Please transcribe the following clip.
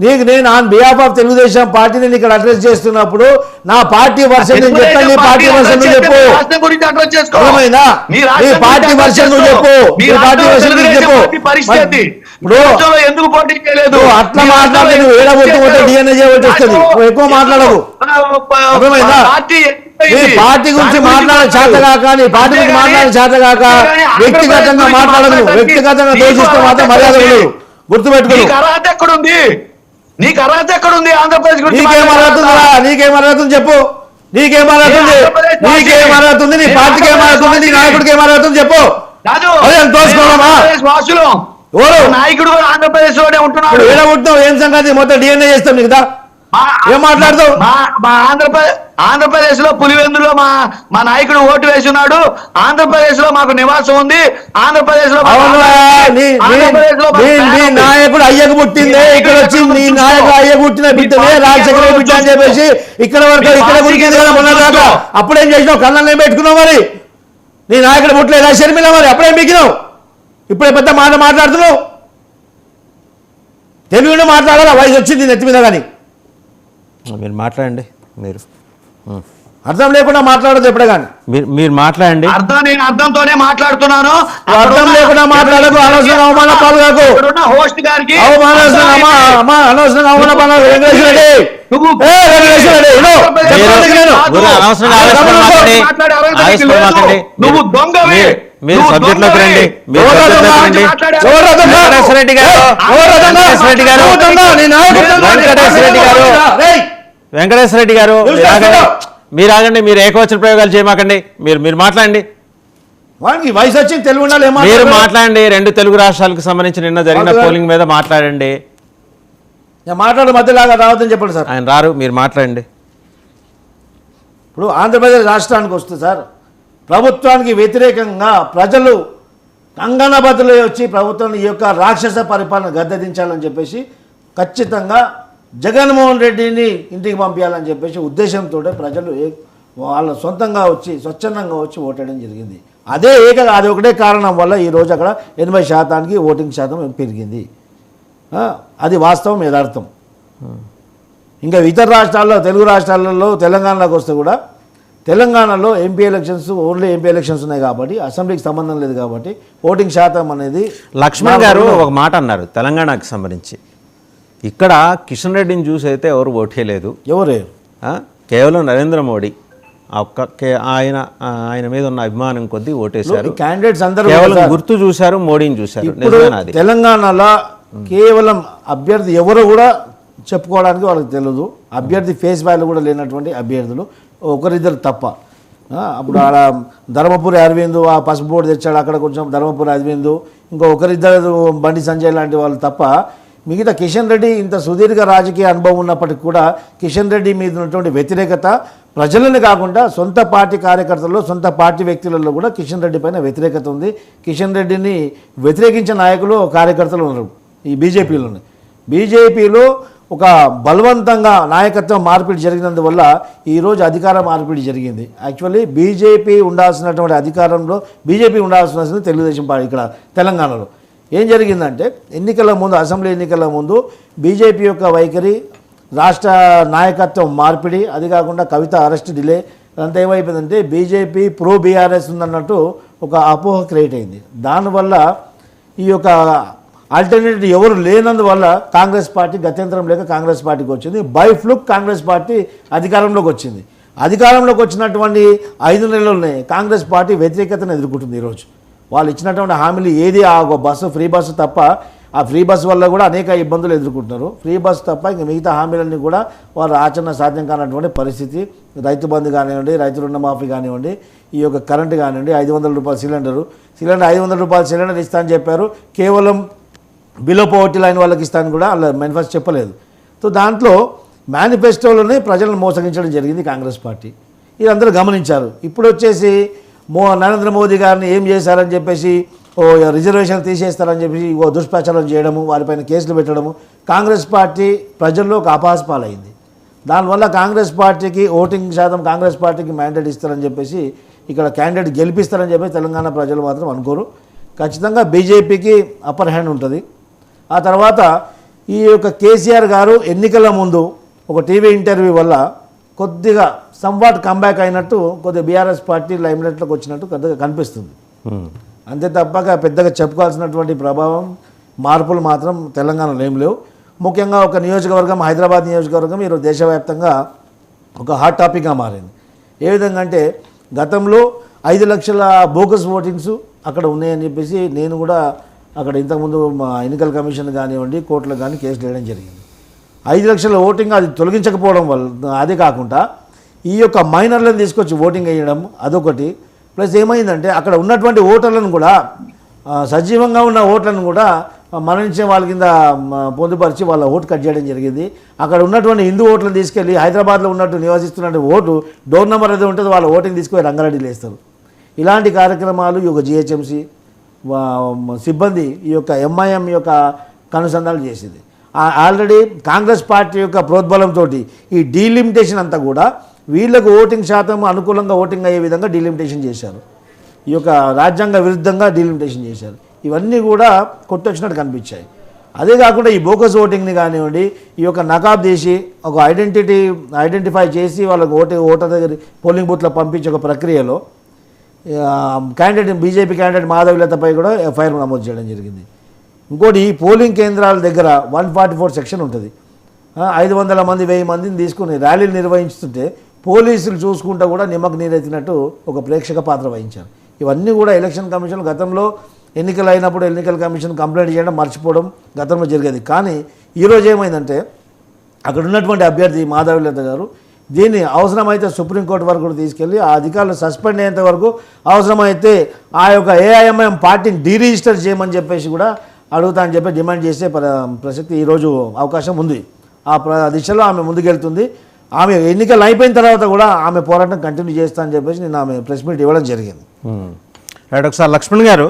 నీకు నేను on behalf of Telugu Desam పార్టీని ఇక్కడ అడ్రస్ చేస్తున్నప్పుడు నా పార్టీ వర్షన్ నేను చెప్పాను, నీ పార్టీ వర్షన్ నువ్వు చెప్పు. అర్థమైందా? నీ పార్టీ వర్షన్ నువ్వు చెప్పు, నీ పార్టీ వర్షన్ నువ్వు చెప్పు. ఇప్పుడు ఎందుకు పోటీ చేయలేదు? అట్లా మాట్లాడితే నువ్వు ఏడబొట్టుకుంటే డిఎన్ఏ చేయబట్టి వస్తుంది. నువ్వు ఎక్కువ మాట్లాడవు. అర్థమైందా? నీ పార్టీ గురించి మాట్లాడే చేతగాక, నీ పార్టీ గురించి మాట్లాడే చేతగాక వ్యక్తిగతంగా మాట్లాడదు. వ్యక్తిగతంగా దోషిస్తే మాత్రం మర్యాద ఉండదు. గుర్తుపెట్టుకో. అర్హత ఎక్కడుంది? నీకు అర్హత ఎక్కడుంది? ఆంధ్రప్రదేశ్ గురించి నీకేం అర్హతుందిరా? నీకేం అర్హతుంది చెప్పు. నీకేం అర్హతుంది? నీకేం అర్హతుంది? నీ పార్టీకి ఏం అర్హతుంది? నీ నాయకుడికి ఏం అర్హతుంది చెప్పు. తోసుకోవడమా? నాయకుడు ఆంధ్రప్రదేశ్ లోనే ఉంటున్నాడు. ఏడబుట్టావు ఏం సంగతి? మొత్తం డిఎన్ఏ చేస్తాం నీకు. ఏం మాట్లాడతావు? మా ఆంధ్రప్రదేశ్ లో పులివెందులో మా నాయకుడు ఓటు వేసి ఉన్నాడు. ఆంధ్రప్రదేశ్ లో మాకు నివాసం ఉంది. ఆంధ్రప్రదేశ్ లో నాయకుడు అయ్యకు పుట్టిందే ఇక్కడ వచ్చి నీ నాయకుడు అయ్య పుట్టిన బిడ్డనే రాజశేఖర బిడ్డ అని చెప్పేసి ఇక్కడ వరకు ఇక్కడ గురించింది కదా మొన్న దాకా. అప్పుడేం చేసినావు? కళ్ళని పెట్టుకున్నావు. మరి నీ నాయకుడు పుట్టలేదా షర్మిల? మరి అప్పుడేం బిగినావు? ఇప్పుడే పెద్ద మాట మాట్లాడుతున్నావు. తెలుగులో మాట్లాడాలా? వయసు వచ్చింది నెత్తి మీద. కానీ మీరు మాట్లాడండి. మీరు అర్థం లేకుండా మాట్లాడదు ఎప్పుడే. కానీ మీరు మాట్లాడండి. నేను అర్థంతోనే మాట్లాడుతున్నాను. అర్థం లేకుండా మాట్లాడకు. అనవసరంగా అవమాన పాలు కాకు. హోస్ట్ గారికి అనవసరంగా అవమాన పాలు. వెంకటేశ్వర రెడ్డి నువ్వు దొంగవి. మీరు సబ్జెక్ట్లోకి రండి. వెంకటేశ్వర రెడ్డి గారు మీరు ఆగండి. మీరు ఏకవచన ప్రయోగాలు చేయమాకండి. మీరు మాట్లాడండి. వయసు వచ్చింది తెలుగు మీరు మాట్లాడండి. 2 తెలుగు రాష్ట్రాలకు సంబంధించి నిన్న జరిగిన పోలింగ్ మీద మాట్లాడండి. మాట్లాడే మధ్యలాగా రావద్దని చెప్పండి సార్. ఆయన రారు, మీరు మాట్లాడండి. ఇప్పుడు ఆంధ్రప్రదేశ్ రాష్ట్రానికి వస్తే సార్, ప్రభుత్వానికి వ్యతిరేకంగా ప్రజలు కంగనబద్దులై వచ్చి ప్రభుత్వాన్ని ఈ యొక్క రాక్షస పరిపాలన గద్దెదించాలని చెప్పేసి ఖచ్చితంగా జగన్మోహన్ రెడ్డిని ఇంటికి పంపించాలని చెప్పేసి ఉద్దేశంతో ప్రజలు వాళ్ళ సొంతంగా వచ్చి స్వచ్ఛందంగా వచ్చి ఓటేయడం జరిగింది. అది ఒకటే కారణం వల్ల ఈరోజు అక్కడ 80% ఓటింగ్ శాతం పెరిగింది. అది వాస్తవం, యథార్థం. ఇంకా ఇతర రాష్ట్రాల్లో, తెలుగు రాష్ట్రాలలో, తెలంగాణలోకి వస్తే కూడా తెలంగాణలో MP elections only MP elections ఉన్నాయి కాబట్టి అసెంబ్లీకి సంబంధం లేదు కాబట్టి ఓటింగ్ శాతం అనేది. లక్ష్మణ్ గారు ఒక మాట అన్నారు తెలంగాణకు సంబంధించి. ఇక్కడ కిషన్ రెడ్డిని చూసి అయితే ఎవరు ఓటేయలేదు. ఎవరు? కేవలం నరేంద్ర మోడీ ఆయన మీద ఉన్న అభిమానం కొద్దీ ఓటేశారు. క్యాండిడేట్స్ అందరూ కేవలం గుర్తు చూశారు, మోడీని చూశారు. తెలంగాణలో కేవలం అభ్యర్థి ఎవరు కూడా చెప్పుకోవడానికి వాళ్ళకి తెలియదు. అభ్యర్థి ఫేస్ వాల్యూ కూడా లేనటువంటి అభ్యర్థులు ఒకరిద్దరు తప్ప. అప్పుడు ఆడ ధర్మపురి అరవింద్ ఆ పసుపు బోర్డు తెచ్చాడు, అక్కడ కొంచెం ధర్మపురి అరవింద్, ఇంకో ఒకరిద్దరు బండి సంజయ్ లాంటి వాళ్ళు తప్ప మిగతా కిషన్ రెడ్డి ఇంత సుదీర్ఘ రాజకీయ అనుభవం ఉన్నప్పటికీ కూడా కిషన్ రెడ్డి మీద ఉన్నటువంటి వ్యతిరేకత ప్రజలను కాకుండా సొంత పార్టీ కార్యకర్తల్లో, సొంత పార్టీ వ్యక్తులలో కూడా కిషన్ రెడ్డి పైన వ్యతిరేకత ఉంది. కిషన్ రెడ్డిని వ్యతిరేకించిన నాయకులు, కార్యకర్తలు ఉన్నారు ఈ బీజేపీలోనే. బీజేపీలో ఒక బలవంతంగా నాయకత్వం మార్పిడి జరిగినందువల్ల ఈరోజు అధికార మార్పిడి జరిగింది. యాక్చువల్లీ బీజేపీ ఉండాల్సినటువంటి అధికారంలో బీజేపీ ఉండాల్సిన తెలుగుదేశం పార్టీ ఇక్కడ తెలంగాణలో ఏం జరిగిందంటే ఎన్నికల ముందు, అసెంబ్లీ ఎన్నికల ముందు బీజేపీ యొక్క వైఖరి, రాష్ట్ర నాయకత్వం మార్పిడి, అది కాకుండా కవిత అరెస్ట్ డిలే, అంతా ఏమైపోయిందంటే బీజేపీ ప్రో బీఆర్ఎస్ ఉందన్నట్టు ఒక అపోహ క్రియేట్ అయింది. దానివల్ల ఈ యొక్క ఆల్టర్నేటివ్ ఎవరు లేనందువల్ల కాంగ్రెస్ పార్టీ గత్యంతరం లేక కాంగ్రెస్ పార్టీకి వచ్చింది. బై ఫ్లూక్ కాంగ్రెస్ పార్టీ అధికారంలోకి వచ్చింది. అధికారంలోకి వచ్చినటువంటి 5 నెలల్లోనే కాంగ్రెస్ పార్టీ వ్యతిరేకతను ఎదుర్కొంటుంది. ఈరోజు వాళ్ళు ఇచ్చినటువంటి హామీలు ఏది ఆ బస్సు, ఫ్రీ బస్సు తప్ప, ఆ ఫ్రీ బస్సు వల్ల కూడా అనేక ఇబ్బందులు ఎదుర్కొంటున్నారు. ఫ్రీ బస్సు తప్ప ఇంకా మిగతా హామీలన్నీ కూడా వారు ఆచరణ సాధ్యం కానటువంటి పరిస్థితి. రైతు బంధు కానివ్వండి, రైతు రుణమాఫీ కానివ్వండి, ఈ యొక్క కరెంటు కానివ్వండి, 500 రూపాయల సిలిండర్ 500 రూపాయల సిలిండర్ ఇస్తా అని చెప్పారు. కేవలం బిలో పోవర్టీ లైన్ వాళ్ళకి ఇస్తాను కూడా అలా మేనిఫెస్టో చెప్పలేదు. సో దాంట్లో మేనిఫెస్టోలోనే ప్రజలను మోసగించడం జరిగింది కాంగ్రెస్ పార్టీ. ఇది అందరూ గమనించారు. ఇప్పుడు వచ్చేసి నరేంద్ర మోదీ గారిని ఏం చేశారని చెప్పేసి రిజర్వేషన్ తీసేస్తారని చెప్పేసి దుష్ప్రచారం చేయడము, వారిపైన కేసులు పెట్టడము కాంగ్రెస్ పార్టీ ప్రజల్లో ఒక అపహాస్పాలైంది. దానివల్ల కాంగ్రెస్ పార్టీకి ఓటింగ్ శాతం కాంగ్రెస్ పార్టీకి మ్యాండేట్ ఇస్తారని చెప్పేసి, ఇక్కడ క్యాండిడేట్ గెలిపిస్తారని చెప్పేసి తెలంగాణ ప్రజలు మాత్రం అనుకోరు. ఖచ్చితంగా బీజేపీకి అప్పర్ హ్యాండ్ ఉంటుంది. ఆ తర్వాత ఈ యొక్క కేసీఆర్ గారు ఎన్నికల ముందు ఒక టీవీ ఇంటర్వ్యూ వల్ల కొద్దిగా సంవాట్ కంబ్యాక్ అయినట్టు కొద్దిగా బీఆర్ఎస్ పార్టీ లైమ్లైట్లోకి వచ్చినట్టు కొద్దిగా కనిపిస్తుంది. అంతే తప్పక పెద్దగా చెప్పుకోవాల్సినటువంటి ప్రభావం మార్పులు మాత్రం తెలంగాణలో ఏం లేవు. ముఖ్యంగా ఒక నియోజకవర్గం, హైదరాబాద్ నియోజకవర్గం ఈరోజు దేశవ్యాప్తంగా ఒక హాట్ టాపిక్గా మారింది. ఏ విధంగా అంటే గతంలో 5 లక్షల బోగస్ ఓటింగ్స్ అక్కడ ఉన్నాయని చెప్పేసి నేను కూడా అక్కడ ఇంతకుముందు మా ఎన్నికల కమిషన్ కానివ్వండి, కోర్టులకు కానీ కేసులు వేయడం జరిగింది. 5 లక్షల ఓటింగ్ అది తొలగించకపోవడం వల్ల, అదే కాకుండా ఈ యొక్క మైనర్లను తీసుకొచ్చి ఓటింగ్ వేయడం అదొకటి. ప్లస్ ఏమైందంటే అక్కడ ఉన్నటువంటి ఓటర్లను కూడా సజీవంగా ఉన్న ఓట్లను కూడా మరణించే వాళ్ళ కింద పొందుపరిచి వాళ్ళ ఓటు కట్ చేయడం జరిగింది. అక్కడ ఉన్నటువంటి హిందూ ఓట్లను తీసుకెళ్ళి హైదరాబాద్లో ఉన్నట్టు నివసిస్తున్న ఓటు డోర్ నెంబర్ ఏదో ఉంటుందో వాళ్ళ ఓటింగ్ తీసుకొని రంగారెడ్డిలో వేస్తారు. ఇలాంటి కార్యక్రమాలు ఈ యొక్క జిహెచ్ఎంసీ సిబ్బంది ఈ యొక్క ఎంఐఎం యొక్క కనుసంధానం చేసింది. ఆల్రెడీ కాంగ్రెస్ పార్టీ యొక్క ప్రోద్బలంతో ఈ డీలిమిటేషన్ అంతా కూడా వీళ్ళకు ఓటింగ్ శాతం అనుకూలంగా ఓటింగ్ అయ్యే విధంగా డీలిమిటేషన్ చేశారు. ఈ యొక్క రాజ్యాంగ విరుద్ధంగా డీలిమిటేషన్ చేశారు. ఇవన్నీ కూడా కొట్టొచ్చినట్టు కనిపించాయి. అదే కాకుండా ఈ బోకస్ ఓటింగ్ని కానివ్వండి, ఈ యొక్క నకాబ్ తీసి ఒక ఐడెంటిఫై చేసి వాళ్ళకు ఓటర్ దగ్గర పోలింగ్ బూత్లో పంపించే ఒక ప్రక్రియలో బీజేపీ క్యాండిడేట్ మాధవీలతపై కూడా ఎఫ్ఐఆర్ నమోదు చేయడం జరిగింది. ఇంకోటి ఈ పోలింగ్ కేంద్రాల దగ్గర 144 సెక్షన్ ఉంటుంది. 500 మంది 1000 మందిని తీసుకుని ర్యాలీలు నిర్వహిస్తుంటే పోలీసులు చూసుకుంటూ కూడా నిమ్మకు నీరెత్తినట్టు ఒక ప్రేక్షక పాత్ర వహించారు. ఇవన్నీ కూడా ఎలక్షన్ కమిషన్ గతంలో ఎన్నికలు అయినప్పుడు ఎన్నికల కమిషన్ కంప్లైంట్ చేయడం మర్చిపోవడం గతంలో జరిగేది. కానీ ఈరోజు ఏమైందంటే అక్కడ ఉన్నటువంటి అభ్యర్థి మాధవీలత గారు దీన్ని అవసరమైతే సుప్రీంకోర్టు వరకు కూడా తీసుకెళ్ళి ఆ అధికారులు సస్పెండ్ అయ్యేంత వరకు, అవసరమైతే ఆ యొక్క ఏఐఎంఐఎం పార్టీని డీరిజిస్టర్ చేయమని చెప్పేసి కూడా అడుగుతా అని చెప్పి డిమాండ్ చేసే ప్రసక్తి ఈరోజు అవకాశం ఉంది. ఆ దిశలో ఆమె ముందుకెళ్తుంది. ఆమె ఎన్నికలు అయిపోయిన తర్వాత కూడా ఆమె పోరాటం కంటిన్యూ చేస్తా అని చెప్పేసి నేను ఆమె ప్రెస్ మీట్ ఇవ్వడం జరిగింది. రైట్, ఒకసారి లక్ష్మణ్ గారు